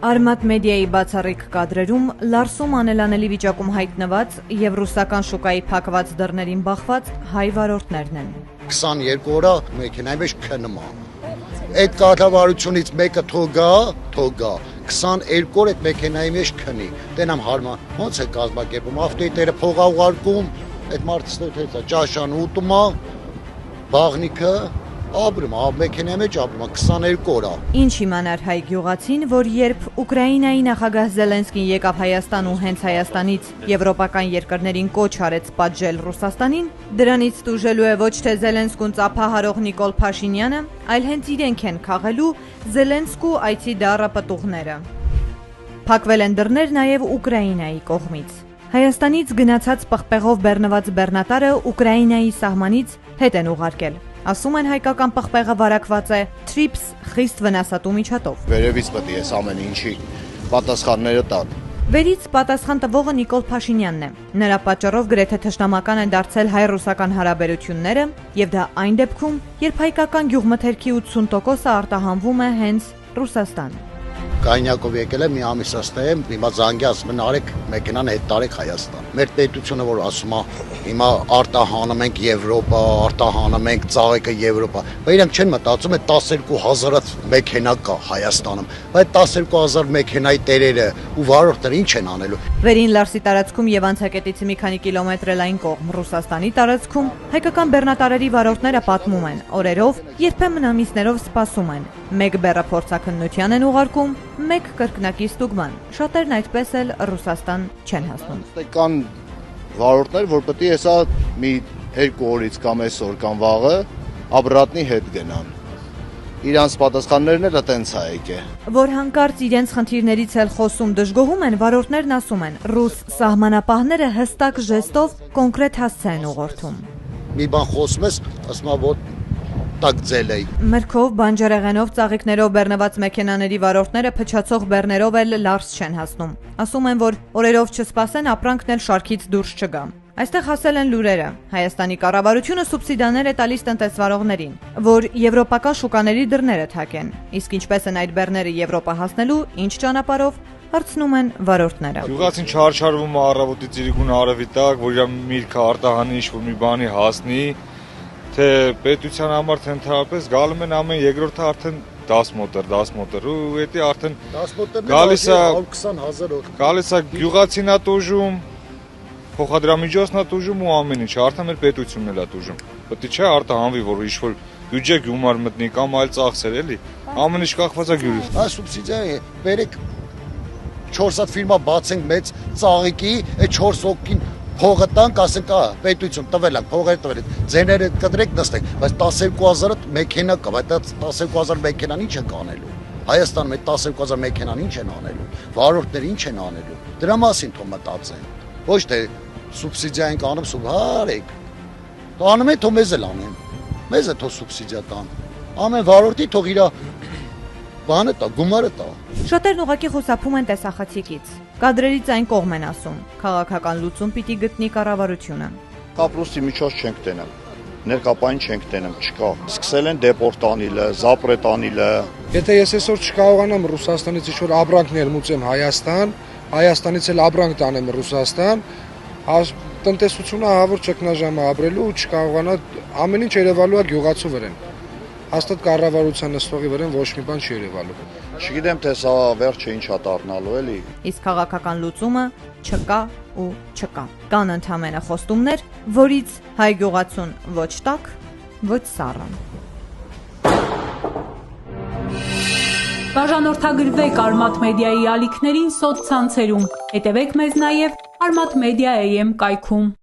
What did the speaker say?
Արմատ մեդիայի բացառիկ կադրերում Լարսում անելանելի վիճակում հայտնված և ռուսական շուկայի փակված դռներին բախված հայ վարորդներն են։ 22 օր մեքենայի մեջ քնում է։ Այդ կառավարությունից մեկը թող գա, 22 օր այդ մեքենայի մեջ քնի։ Տենամ հարմար, ոնց է կազմակերպում, ավտոյները փող ուղարկում, այդ մարդը ճաշան ուտում է, բաղնիքը ապրում, մեքենայի մեջ ապրում 22 օր։ Ինչ իմանար հայ գյուղացին, որ երբ Ուկրաինայի նախագահ Զելենսկին եկավ Հայաստան ու հենց Հայաստանից եվրոպական երկրներին կոչ արեց պատժել Ռուսաստանին, դրանից տուժելու է ոչ թե Զելենսկուն ծափահարող Նիկոլ Փաշինյանը, այլ հենց իրենք են քաղելու Զելենսկու այցի դառը պտուղները։ Փակվել են դռներ նաև Ուկրաինայի կողմից։ Հայաստանից գնացած պղպեղով բեռնված բեռնատարը Ուկրաինայի սահմանից հետ են ուղարկել։ Ասում են հայկական պղպեղը վարակված է TRIPS խիստ վնասատու միջատով։ Վերևից պետք է ամեն ինչի պատասխանները տան։ Վերից պատասխան տվողը Նիկոլ Փաշինյանն է։ Նրա պատճառով գրեթե թշնամական են դարձել հայ-ռուսական հարաբերությունները, եւ դա այն դեպքում, երբ հայկական գյուղմթերքի 80%-ը արտահանվում է հենց Ռուսաստան։ Կայնյակով եկել եմ մի ամիս ասեմ, հիմա զանգի ասում են արեք մեքենան հետ տարեք Հայաստան։ Մեր պետությունը որ ասում է հիմա արտահանում ենք Եվրոպա, արտահանում ենք ծաղիկը Եվրոպա, բայց իրենք չեն մտածում է 12000 մեքենա կա Հայաստանում, բայց 12000 մեքենայի տերերը ու վարորդները ինչ են անելու։ Վերին Լարսի տարածքում եւ անցակետից մի քանի կիլոմետր էլ այն կողմ Ռուսաստանի տարածքում հայկական բեռնատարերի վարորդները պատմում են օրերով, երբեմն ամիսներով սպասում են։ Մեկ բեռը փորձաքննության են ուղարկում, մեկ կրկնակի ստուգման։ Շատերն այդպես էլ Ռուսաստան չեն հասնում։ Կան վարորդներ, որ պետք է հեսա մի 2 օրից կամ այսօր կամ վաղը աբրատնի հետ գնան։ Իրանց պատասխաններն էլ այտենց է եկե։ Որ հանկարծ իրենց խնդիրներից էլ խոսում դժգոհում են, վարորդներն ասում են, ռուս սահմանապահները հստակ ժեստով կոնկրետ հասցե են ուղղորդում։ Մի բան խոսում ես, ասում է որ տակ ձել է։ Մրգով, բանջարեղենով, ծաղիկներով բեռնված մեքենաների վարորդները փչացող բեռներով էլ Լարս չեն հասնում։ Ասում են, որ օրերով չսպասեն, ապրանքն էլ շարքից դուրս չգա։ Այստեղ հասել են լուրերը։ Հայաստանի կառավարությունը սուբսիդիաներ է տալիս տնտեսվարողներին, որ եվրոպական շուկաների դռները թակեն։ Իսկ ինչպես են այդ բեռները Եվրոպա հասնելու, ինչ ճանապարհով, հարցնում են վարորդները։ Գյուղացին չարչարվում է առավոտի ծիրիկուն արևի տակ, որ իր միրգը արտահանի ինչ-որ մի բանի հասնի, թե պետության համար թե ընդհանրապես գալում են ամեն երկրորդը արդեն 10 մոտր ու էդի արդեն գալիս է 20000 գալիս է գյուղացին է տուժում, փոխադրամիջոցն է տուժում ու ամեն ինչ, արդեն մեր պետությունն էլ է տուժում։ Պետք է չէ արտահանվի, որ ինչ-որ բյուջե գումար մտնի կամ այլ ծախսեր էլի, ամեն ինչ կախված է գյուղից։ Այս սուբսիդիա բերեք 4 հատ ֆիրմա բացենք մեծ ծաղիկի, այդ 4 հոգին փողը տանք, ասենք, պետություն տվել են, փողերը տվել են, ձեները կտրեք նստեք, բայց 12000 մեքենա կա, բայց 12000 մեքենան ինչ են անելու։ Հայաստանում այդ 12000 մեքենան ինչ են անելու, վարորդները ինչ են անելու։ Դրա մասին թող մտածեն։ Ոչ թե սուբսիդիա ենք անում, սուբհարեք։ Անում են, թող մեզ էլ անեն։ Մեզ է թող սուբսիդիա տան։ Ամեն վարորդի թող իր բանը տա, գումարը տա։ Շատերն ուղղակի խոսափում են տեսախցիկից։ Կադրերից այն կողմ են ասում, քաղաքական լուծում պիտի գտնի կառավարությունը։ Կապրուստի միջոց չենք տենում, ներկապային չենք տենում, չկա։ Սկսել են դեպորտ անիլը, զապրետ անիլը։ Եթե ես այսօր չկարողանամ Ռուսաստանից ինչ-որ ապրանք ներմուծեմ Հայաստան, Հայաստանից էլ ապրանք տանեմ Ռուսաստան, տնտեսությունը հավուր ճգնաժամ է ապրելու ու չկարողանա ամեն ինչ երևալու է գյուղացու վրան։ Հաստատ կառավարության նստողի վրան ոչ մի բան չի երևալու։ Չգիտեմ թե սա վերջը ինչ է դառնալու էլի։ Իսկ քաղաքական լուծումը չկա ու չկա։ Կան ընդհանրապես խոստումներ, որից հայ գյուղացուն ոչ տակ, ոչ սառն։ Բաժանորդագրվեք Արմատ մեդիայի ալիքներին սոցցանցերում։ Հետևեք մեզ նաև Armat Media AM կայքում։